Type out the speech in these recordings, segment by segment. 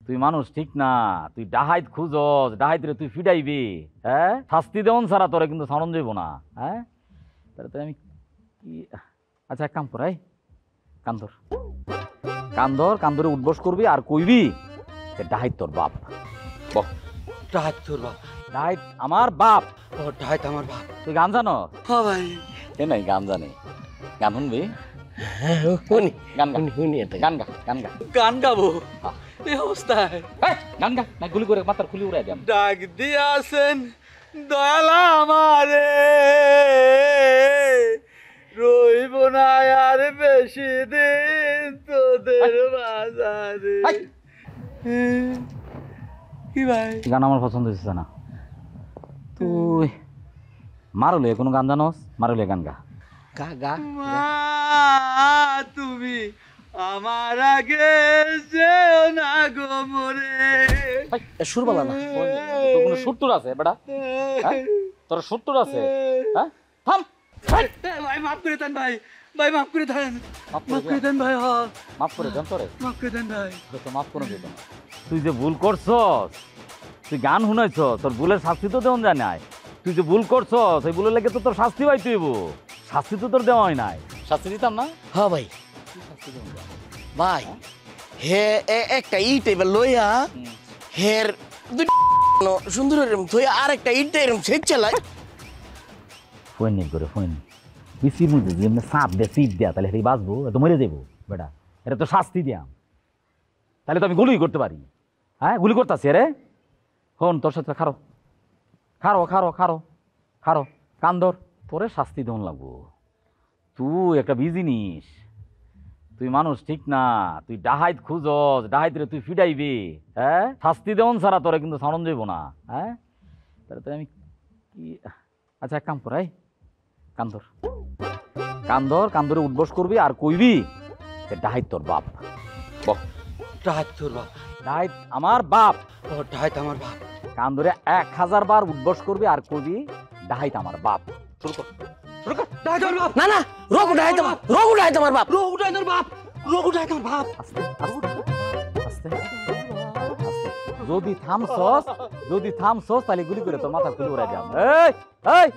তুই মানুষ ঠিক না, তুই ডাহাইত খুঁজস, ডাহাইত রে তুই ফিডাইবি, হ্যাঁ শাস্তি দেওন ছাড়া তোরে কিন্তু সারণ যাইব না, হ্যাঁ তাহলে তো আমি কি। আচ্ছা এক কাম করাই, কান্দর কান্দর কান্দরে উঠবস করবি আর কইবি যে ডাহাইত তোর বাপ। বল ডাহাত তোর বাপ? ডাহাইত আমার বাপ। ও ডাহাত আমার বাপ? তুই গান জানো? হ্যাঁ ভাই। এ নাই গান জানি, গান শুনবি? হ্যাঁ শুনি। গান গা, শুনি গান গা, গান গা। গান গাবো এই অবস্থায়? গান গা না, গুলি করে মাথার খুলি উড়াই দেন। ডাক দিয়াছেন দয়ালা আমারে, রইব না আর বেশি দিন তোদের বাজারে। কি ভাই? গান আমার পছন্দ হয়েছে না। তুই মারলে কোনো গান জানোস? মারলে গান গা। গা গা। তুমি আমার আগে যেও না গো মরে। সুর বলা না, তোর কোনো সুরটুর আছে বেটা? তোর সুরটুর আছে? হ্যাঁ থাম। ভাই মাফ করে দেন ভাই, ভাই মাফ করে দেন, মাফ করে দেন ভাই। হ্যাঁ মাফ করে দেন তোরে, মাফ করে দেন ভাই। তো মাফ করে দিত না। তুই যে ভুল করছস, তুই গান শুনাইছ, তোর ভুলের শাস্তি তো দেওয়া যায় নাই। তুই যে ভুল করছস সেই ভুলের লেগে তো তোর শাস্তি পাইতে হইব। শাস্তি তো তোর দেওয়া হয় নাই। শাস্তি দিতাম না? হ্যাঁ ভাই। ভাই হে একটা ইট এবার লইয়া হের সুন্দর থইয়া আর একটা ইট এরকম ছেদ চালায়। ফোন নেই করে ফোন বিসির মধ্যে যে এমনি সাপ দেয় সিপ দেয়া, তাহলে সেটাই বাঁচবো? তো মরে যাবো বেটা, এটা তো শাস্তি দিয়াম। তাহলে তো আমি গুলি করতে পারি। হ্যাঁ গুলি করতেছি রে। হন তোর সাথে খারো খারো খারো খারো খারো কান্দর, তোরে শাস্তি দেওয়ান লাগবো। তুই একটা বিজিনিস, তুই মানুষ ঠিক না, তুই ডাহাইত খুঁজস, ডাহাইত রে তুই ফিডাইবি, হ্যাঁ শাস্তি দেওয়ান ছাড়া তোরে কিন্তু সারণ যাইব না, হ্যাঁ তাহলে তো আমি কি। আচ্ছা এক কাম করাই, কান্দর কান্দর কান্দরে উঠবস করবি আর কইবি যে ডাহাইত তোর বাপ। বল ডাহাত তোর বাপ? ডাহাইত আমার বাপ। ও ডাহাত আমার বাপ? কান্দরে 1000 বার উঠবস করবি আর কইবি ডাহাইত আমার বাপ। শুরু কর, শুরু কর। ডাহাত আমার বাপ? না না, রোগ উঠাই তোমার, রোগ উঠাই তোমার বাপ। রোগ উঠাই তোর বাপ, রোগ উঠাই তোর বাপ। আস্তে আস্তে আস্তে আস্তে। যদি থামছস তাহলে গুলি করে তোর মাথা খুলে উড়াই দিলাম। এই এই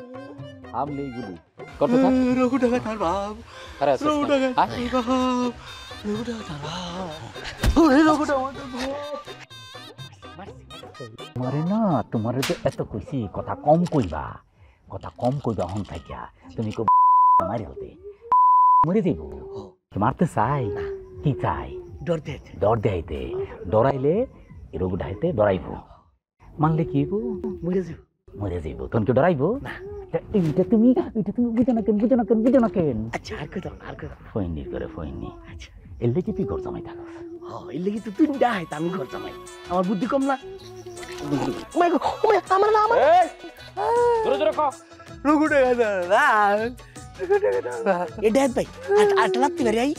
থামলি গুলি করতে থাক। রোগ উঠাই তোর বাপ, আরে রোগ উঠাই তোর বাপ, রোগ উঠাই তোর বাপ, ওরে রোগ উঠাই তোর বাপ। তোমারে না, তোমারে তো এত কইছি কথা কম কইবা, কথা কম কইবা। হন থাকিয়া তুমি কো মারি হতে মরে যাইব। মারতে চাই কি চাই? ডর দে, ডর দেখাইতে, ডরাইলে রোগ ডাইতে ডরাইব, মানলে কি হইব? মরে যাও, মরে যাইব। তখন কেউ ডরাইব না। এইটা তুমি বুঝো না কেন, বুঝো না কেন, বুঝো না কেন? আচ্ছা আর কই দাও, আর কই দাও। ফইনি করে ফইনি। আচ্ছা এলে কি তুই ঘর জমাই থাকস? হ্যাঁ এই লাগি তো তুই ডাহাই, আমি ঘর জামাই। আমার বুদ্ধি কম না? ওমাই গো, ওমাই আমার না, আমার জোরে জোরে ক। রোগ উঠাই তোর বাপ, রোগ উঠাই তোর বাপ। এ ডাহাত ভাই আট লাগতে পারি আই।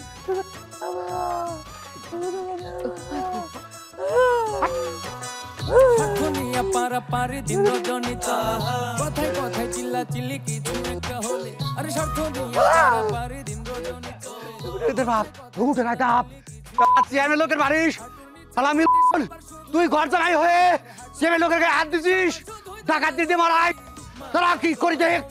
দুনিয়া পারাপারে দিন রজনী চলে, কথায় কথায় চিল্লা চিল্লি কিছু একটা হলে, আরে স্বার্থ নিয়ে পারাপারে দিন রজনী চলে। তোর বাপ রোগ উঠাই তাপ চেয়ারম্যান লোকের বাড়িস সালামি। তুই ঘর জামাই হয়ে চেয়ারম্যান লোকের গায়ে হাত দিছিস, ডাকাত দিতে মারাই। তোরা কি করি দেখ।